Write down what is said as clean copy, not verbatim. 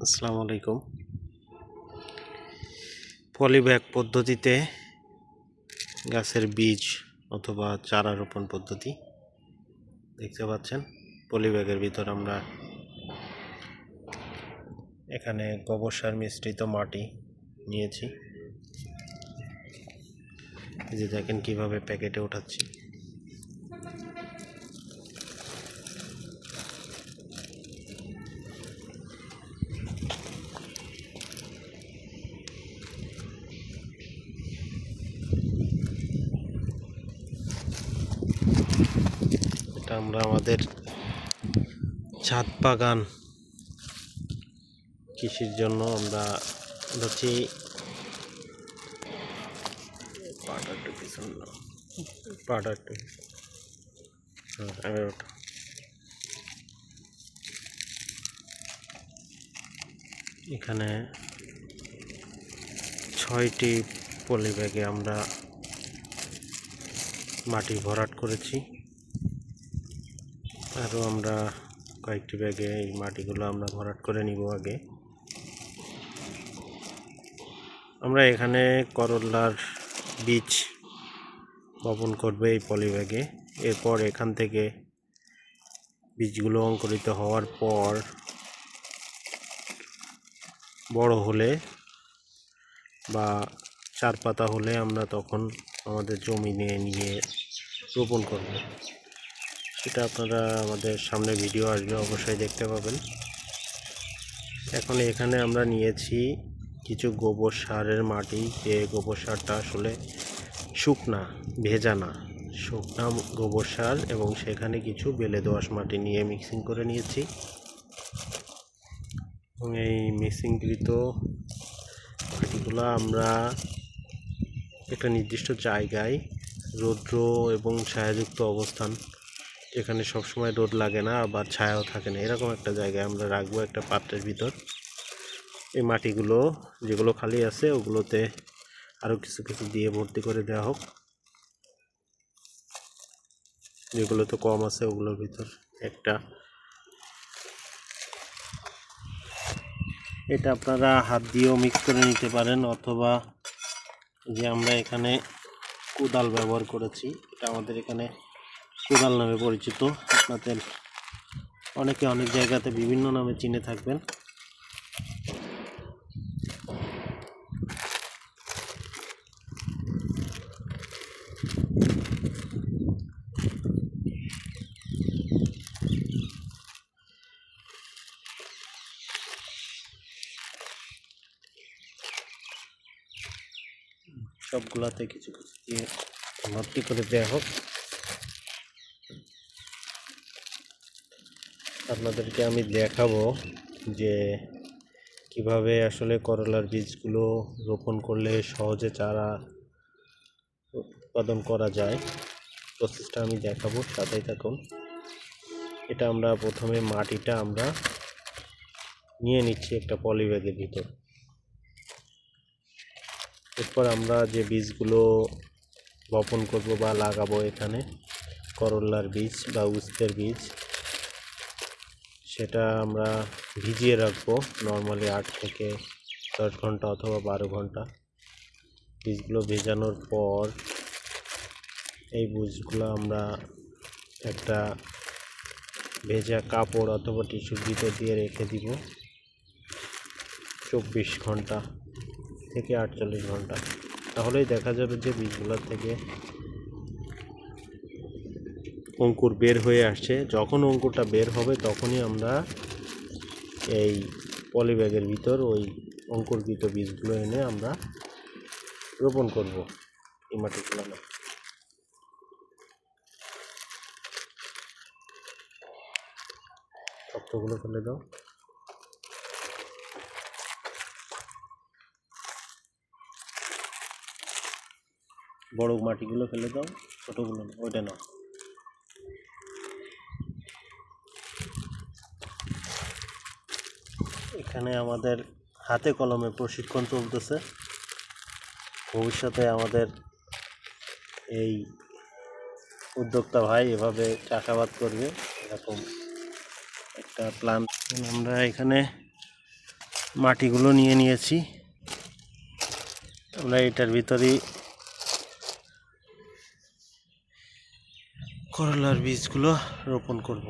আসসালামু আলাইকুম। পলিব্যাগ পদ্ধতিতে গাছের বীজ অথবা চারা রোপণ পদ্ধতি দেখতে পাচ্ছেন। পলিব্যাগের ভিতর আমরা এখানে গোবর সার মিশ্রিত মাটি নিয়েছি। এই যে দেখেন কিভাবে প্যাকেটে ওঠাচ্ছি। এটা আমরা আমাদের ছাদ বাগান কৃষির জন্য আমরা হচ্ছে এখানে 6টি পলিব্যাগে আমরা মাটি ভরাট করেছি। আরও আমরা কয়েকটি ব্যাগে এই মাটিগুলো আমরা ভরাট করে নিব। আগে আমরা এখানে করলার বীজ বপন করবে এই পলিব্যাগে। এরপর এখান থেকে বীজগুলো অঙ্কুরিত হওয়ার পর বড় হলে বা চার পাতা হলে আমরা তখন আমাদের জমি নিয়ে রোপণ করব। সেটা আপনারা আমাদের সামনে ভিডিও আসবে, অবশ্যই দেখতে পাবেন। এখন এখানে আমরা নিয়েছি কিছু গোবর সারের মাটি, যে গোবর সারটা আসলে শুকনা, ভেজা না, শুকনা গোবর সার, এবং সেখানে কিছু বেলে দোআঁশ মাটি নিয়ে মিক্সিং করে নিয়েছি। এবং এই মিক্সিংকৃত মাটিগুলো আমরা একটা নির্দিষ্ট জায়গায়, রৌদ্র এবং ছায়াযুক্ত অবস্থান, যেখানে সবসময় রোদ লাগে না আবার ছায়াও থাকে না, এরকম একটা জায়গায় আমরা রাখবো, একটা পাত্রের ভিতর। এই মাটিগুলো যেগুলো খালি আছে ওগুলোতে আরও কিছু কিছু দিয়ে ভর্তি করে দেওয়া হোক। যেগুলো তো কম আছে ওগুলোর ভিতর একটা, এটা আপনারা হাত দিয়েও মিক্স করে নিতে পারেন, অথবা যে আমরা এখানে কোদাল ব্যবহার করেছি, এটা আমাদের এখানে কোদাল নামে পরিচিত। আপনাদের অনেকে অনেক জায়গাতে বিভিন্ন নামে চিনে থাকবেন। সবগুলাতে কিছু কিছু দিয়ে ভর্তি করে দেওয়া হোক। আপনাদেরকে আমি দেখাবো যে কিভাবে আসলে করলার বীজগুলো রোপণ করলে সহজে চারা উৎপাদন করা যায়। প্রসেসটা আমি দেখাবো, সাথেই থাকুন। এটা আমরা প্রথমে মাটিটা আমরা নিয়ে নিচ্ছি একটা পলিব্যাগের ভিতর। এরপর আমরা যে বীজগুলো বপন করব বা লাগাবো, এখানে করলার বীজ বা উস্তের বীজ, সেটা আমরা ভিজিয়ে রাখবো নর্মালি 8 থেকে 10 ঘন্টা অথবা 12 ঘন্টা। বীজগুলো ভেজানোর পর এই বীজগুলো আমরা একটা ভেজা কাপড় অথবা টিস্যুর ভিতর দিয়ে রেখে দিব 24 ঘন্টা থেকে 48 ঘন্টা। তাহলেই দেখা যাবে যে বীজগুলোর থেকে অঙ্কুর বের হয়ে আসছে। যখন অঙ্কুরটা বের হবে তখনই আমরা এই পলিব্যাগের ভিতর ওই অঙ্কুরকৃত বীজগুলো এনে আমরা রোপণ করব এই মাটিগুলো। শক্তগুলো ফেলে দাও। বড় মাটিগুলো ফেলে দাও, ছোটগুলো ওইটা নাও। এখানে আমাদের হাতে কলমে প্রশিক্ষণ চলতেছে। ভবিষ্যতে আমাদের এই উদ্যোক্তা ভাই এভাবে চাষাবাদ করবে, এরকম একটা প্ল্যান। আমরা এখানে মাটিগুলো নিয়ে নিয়েছি। আমরা এটার ভিতরেই করলার বীজগুলো রোপণ করব।